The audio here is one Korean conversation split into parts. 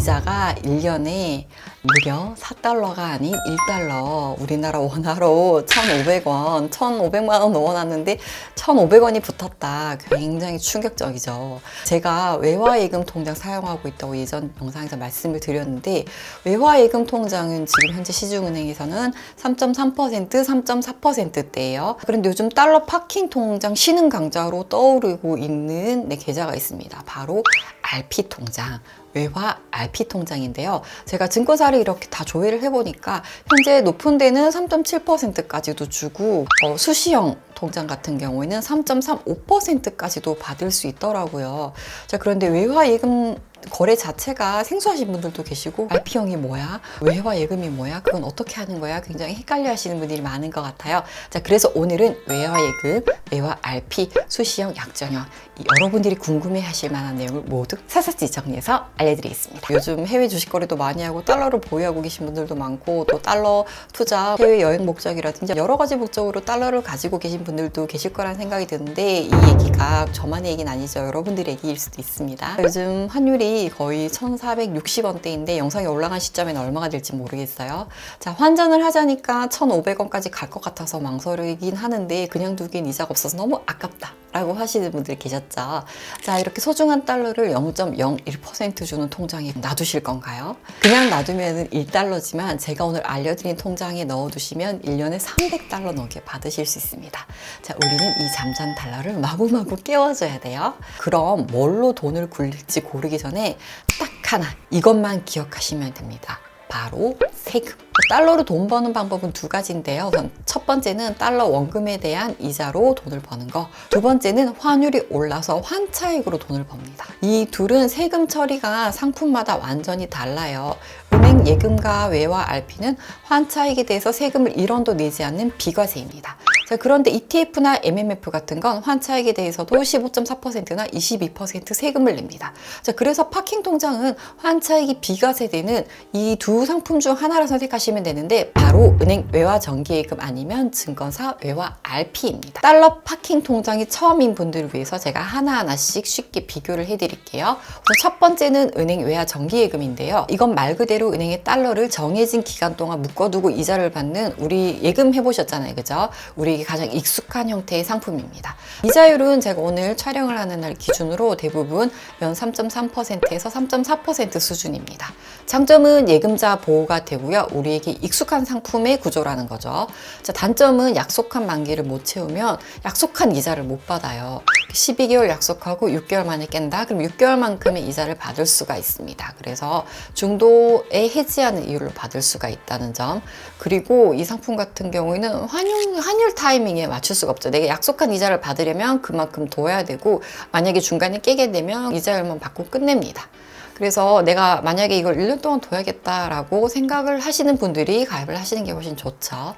이자가 1년에 무려 4달러가 아닌 1달러, 우리나라 원화로 1,500원, 1,500만 원 넣어놨는데 1,500원이 붙었다. 굉장히 충격적이죠. 제가 외화예금 통장 사용하고 있다고 예전 영상에서 말씀을 드렸는데, 외화예금 통장은 지금 현재 시중은행에서는 3.3%, 3.4%대예요. 그런데 요즘 달러 파킹 통장 신흥 강자로 떠오르고 있는 계좌가 있습니다. 바로 RP 통장. 외화 RP 통장인데요. 제가 증권사를 이렇게 다 조회를 해보니까 현재 높은 데는 3.7%까지도 주고 수시형 통장 같은 경우에는 3.35%까지도 받을 수 있더라고요. 자, 그런데 외화 예금 거래 자체가 생소하신 분들도 계시고, RP형이 뭐야? 외화 예금이 뭐야? 그건 어떻게 하는 거야? 굉장히 헷갈려 하시는 분들이 많은 것 같아요. 자, 그래서 오늘은 외화 예금, 외화 RP, 수시형, 약정형, 여러분들이 궁금해 하실 만한 내용을 모두 샅샅이 정리해서 알려드리겠습니다. 요즘 해외 주식 거래도 많이 하고 달러를 보유하고 계신 분들도 많고, 또 달러 투자, 해외 여행 목적이라든지 여러 가지 목적으로 달러를 가지고 계신 분들도 계실 거란 생각이 드는데, 이 얘기가 저만의 얘기는 아니죠. 여러분들의 얘기일 수도 있습니다. 요즘 환율이 거의 1,460원대인데 영상이 올라간 시점에는 얼마가 될지 모르겠어요. 자, 환전을 하자니까 1,500원까지 갈 것 같아서 망설이긴 하는데, 그냥 두기엔 이자가 없어서 너무 아깝다 라고 하시는 분들 계셨죠. 자, 이렇게 소중한 달러를 0.01% 주는 통장에 놔두실 건가요? 그냥 놔두면 1달러지만 제가 오늘 알려드린 통장에 넣어두시면 1년에 300달러 넘게 받으실 수 있습니다. 자, 우리는 이 잠잔 달러를 마구마구 깨워줘야 돼요. 그럼 뭘로 돈을 굴릴지 고르기 전에 딱 하나, 이것만 기억하시면 됩니다. 바로 세금. 달러로 돈 버는 방법은 두 가지인데요. 우선 첫 번째는 달러 원금에 대한 이자로 돈을 버는 거, 두 번째는 환율이 올라서 환차익으로 돈을 법니다. 이 둘은 세금 처리가 상품마다 완전히 달라요. 은행 예금과 외화 RP는 환차익에 대해서 세금을 1원도 내지 않는 비과세입니다. 자, 그런데 ETF나 MMF 같은 건 환차익에 대해서도 15.4%나 22% 세금을 냅니다. 자, 그래서 파킹 통장은 환차익이 비과세되는 이 두 상품 중 하나를 선택하시면 되는데, 바로 은행 외화 정기예금 아니면 증권사 외화 RP입니다. 달러 파킹 통장이 처음인 분들을 위해서 제가 하나하나씩 쉽게 비교를 해드릴게요. 우선 첫 번째는 은행 외화 정기예금인데요. 이건 말 그대로 은행에 달러를 정해진 기간 동안 묶어두고 이자를 받는, 우리 예금 해보셨잖아요, 그죠? 우리에게 가장 익숙한 형태의 상품입니다. 이자율은 제가 오늘 촬영을 하는 날 기준으로 대부분 연 3.3%에서 3.4% 수준입니다. 장점은 예금자 보호가 되고요. 우리에게 익숙한 상품의 구조라는 거죠. 자, 단점은 약속한 만기를 못 채우면 약속한 이자를 못 받아요. 12개월 약속하고 6개월 만에 깬다? 그럼 6개월만큼의 이자를 받을 수가 있습니다. 그래서 중도에 해지하는 이율로 받을 수가 있다는 점. 그리고 이 상품 같은 경우에는 환율 타이밍에 맞출 수가 없죠. 내가 약속한 이자를 받으려면 그만큼 둬야 되고, 만약에 중간에 깨게 되면 이자율만 받고 끝냅니다. 그래서 내가 만약에 이걸 1년 동안 둬야겠다라고 생각을 하시는 분들이 가입을 하시는 게 훨씬 좋죠.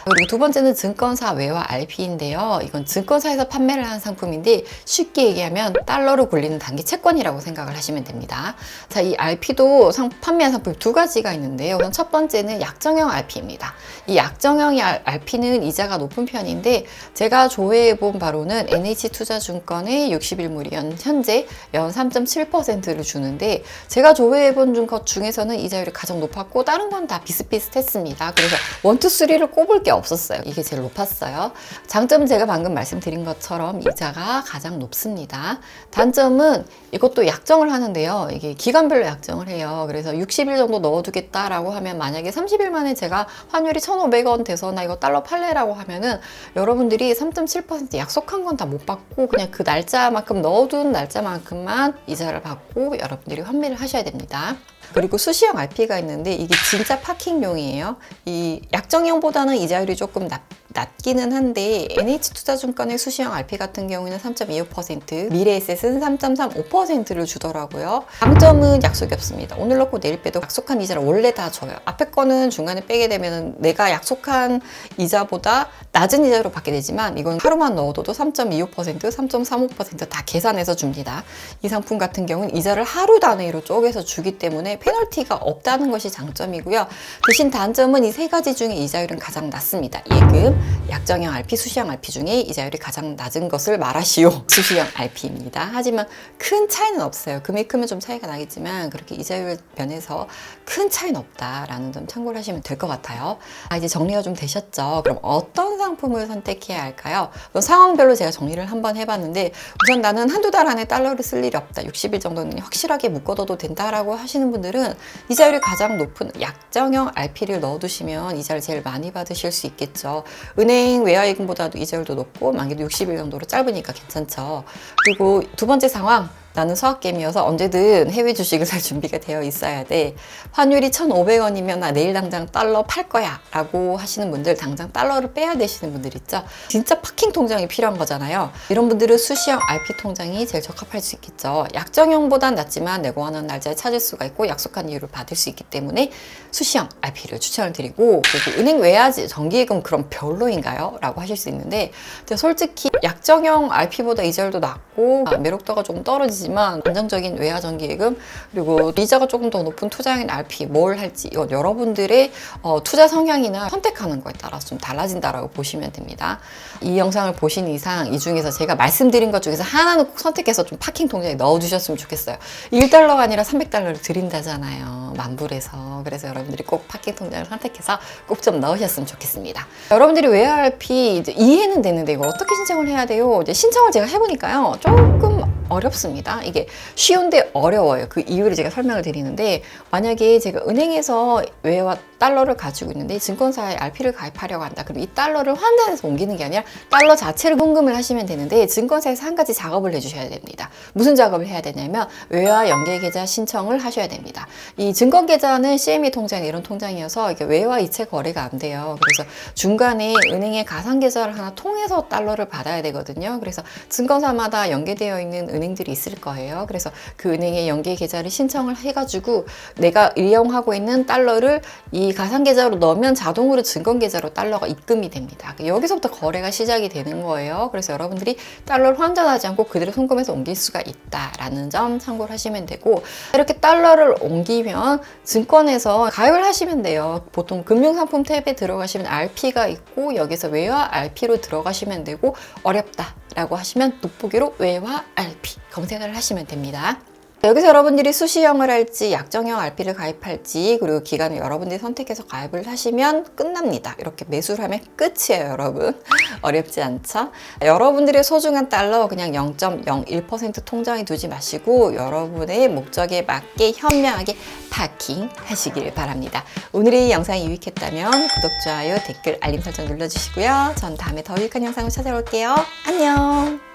그리고 두 번째는 증권사 외화 RP인데요. 이건 증권사에서 판매를 하는 상품인데, 쉽게 얘기하면 달러로 굴리는 단기 채권이라고 생각을 하시면 됩니다. 자, 이 RP도 판매한 상품이 두 가지가 있는데요. 우선 첫 번째는 약정형 RP입니다. 이 약정형 RP는 이자가 높은 편인데, 제가 조회해본 바로는 NH투자증권의 60일물이 현재 연 3.7%를 주는데, 제가 조회해본 것 중에서는 이자율이 가장 높았고, 다른 건 다 비슷비슷했습니다. 그래서 1, 2, 3를 꼽을 게 없었어요. 이게 제일 높았어요. 장점은 제가 방금 말씀드린 것처럼 이자가 가장 높습니다. 단점은 이것도 약정을 하는데요. 이게 기간별로 약정을 해요. 그래서 60일 정도 넣어두겠다라고 하면, 만약에 30일 만에 제가 환율이 1,500원 돼서 나 이거 달러 팔래라고 하면은, 여러분들이 3.7% 약속한 건 다 못 받고 그냥 그 날짜만큼 넣어둔 날짜만큼만 이자를 받고 여러분들이 환매를 하셔야 됩니다. 그리고 수시형 RP가 있는데, 이게 진짜 파킹용이에요. 이 약정형보다는 이자율이 조금 낮기는 한데, NH투자증권의 수시형 RP 같은 경우에는 3.25%, 미래에셋은 3.35%를 주더라고요. 장점은 약속이 없습니다. 오늘 넣고 내일 빼도 약속한 이자를 원래 다 줘요. 앞에 거는 중간에 빼게 되면 내가 약속한 이자보다 낮은 이자로 받게 되지만, 이건 하루만 넣어둬도 3.25%, 3.35% 다 계산해서 줍니다. 이 상품 같은 경우는 이자를 하루 단위로 쪼개서 주기 때문에 페널티가 없다는 것이 장점이고요. 대신 단점은 이 세 가지 중에 이자율은 가장 낮습니다. 예금, 약정형 RP, 수시형 RP 중에 이자율이 가장 낮은 것을 말하시오. 수시형 RP입니다. 하지만 큰 차이는 없어요. 금액이 크면 좀 차이가 나겠지만 그렇게 이자율 면에서 큰 차이는 없다라는 점 참고를 하시면 될 것 같아요. 이제 정리가 좀 되셨죠? 그럼 어떤 상품을 선택해야 할까요? 상황별로 제가 정리를 한번 해봤는데 우선 나는 한두 달 안에 달러를 쓸 일이 없다. 60일 정도는 확실하게 묶어둬도 된다라고 하시는 분들은 이자율이 가장 높은 약정형 RP를 넣어두시면 이자를 제일 많이 받으실 수 있겠죠. 은행 외화예금보다도 이자율도 높고 만기도 60일 정도로 짧으니까 괜찮죠. 그리고 두 번째 상황, 나는 서학겜이어서 언제든 해외 주식을 살 준비가 되어 있어야 돼. 환율이 1,500원이면 나 내일 당장 달러 팔 거야 라고 하시는 분들, 당장 달러를 빼야 되시는 분들 있죠. 진짜 파킹 통장이 필요한 거잖아요. 이런 분들은 수시형 RP 통장이 제일 적합할 수 있겠죠. 약정형보단 낫지만 내고 하는 날짜에 찾을 수가 있고 약속한 이율을 받을 수 있기 때문에 수시형 RP를 추천을 드리고, 그리고 은행 외화지 정기예금 그럼 별로인가요? 라고 하실 수 있는데 솔직히 약정형 RP보다 이자율도 낮고 매력도가 조금 떨어지지만 안정적인 외화 정기예금, 그리고 이자가 조금 더 높은 투자형인 RP 뭘 할지 이건 여러분들의 투자 성향이나 선택하는 거에 따라서 좀 달라진다라고 보시면 됩니다. 이 영상을 보신 이상 이 중에서 제가 말씀드린 것 중에서 하나는 꼭 선택해서 좀 파킹 통장에 넣어주셨으면 좋겠어요. 1달러가 아니라 300달러를 드린다잖아요. 만불에서. 그래서 여러분들이 꼭 파킹 통장을 선택해서 꼭 좀 넣으셨으면 좋겠습니다. 여러분들이 외화 RP 이제 이해는 되는데 이걸 어떻게 신청을 해야 돼요? 이제 신청을 제가 해보니까요. 조금 어렵습니다. 이게 쉬운데 어려워요. 그 이유를 제가 설명을 드리는데, 만약에 제가 은행에서 외화 달러를 가지고 있는데 증권사에 RP를 가입하려고 한다. 그럼 이 달러를 환전해서 옮기는 게 아니라 달러 자체를 송금을 하시면 되는데, 증권사에서 한 가지 작업을 해주셔야 됩니다. 무슨 작업을 해야 되냐면 외화 연계계좌 신청을 하셔야 됩니다. 이 증권계좌는 CME 통장 이런 통장이어서 이게 외화 이체 거래가 안 돼요. 그래서 중간에 은행의 가상계좌를 하나 통해서 달러를 받아야 되거든요. 그래서 증권사마다 연계되어 있는 은행들이 있을 거예요. 그래서 그 은행의 연계 계좌를 신청을 해가지고 내가 이용하고 있는 달러를 이 가상 계좌로 넣으면 자동으로 증권 계좌로 달러가 입금이 됩니다. 여기서부터 거래가 시작이 되는 거예요. 그래서 여러분들이 달러를 환전하지 않고 그대로 송금해서 옮길 수가 있다라는 점 참고를 하시면 되고, 이렇게 달러를 옮기면 증권에서 가입을 하시면 돼요. 보통 금융상품 탭에 들어가시면 RP가 있고 여기서 외화 RP로 들어가시면 되고, 어렵다 라고 하시면 돋보기로 외화 RP 검색을 하시면 됩니다. 여기서 여러분들이 수시형을 할지 약정형 RP를 가입할지, 그리고 기간을 여러분들이 선택해서 가입을 하시면 끝납니다. 이렇게 매수를 하면 끝이에요, 여러분. 어렵지 않죠? 여러분들의 소중한 달러 그냥 0.01% 통장에 두지 마시고 여러분의 목적에 맞게 현명하게 파킹 하시길 바랍니다. 오늘의 영상이 유익했다면 구독, 좋아요, 댓글, 알림 설정 눌러주시고요. 전 다음에 더 유익한 영상을 찾아올게요. 안녕!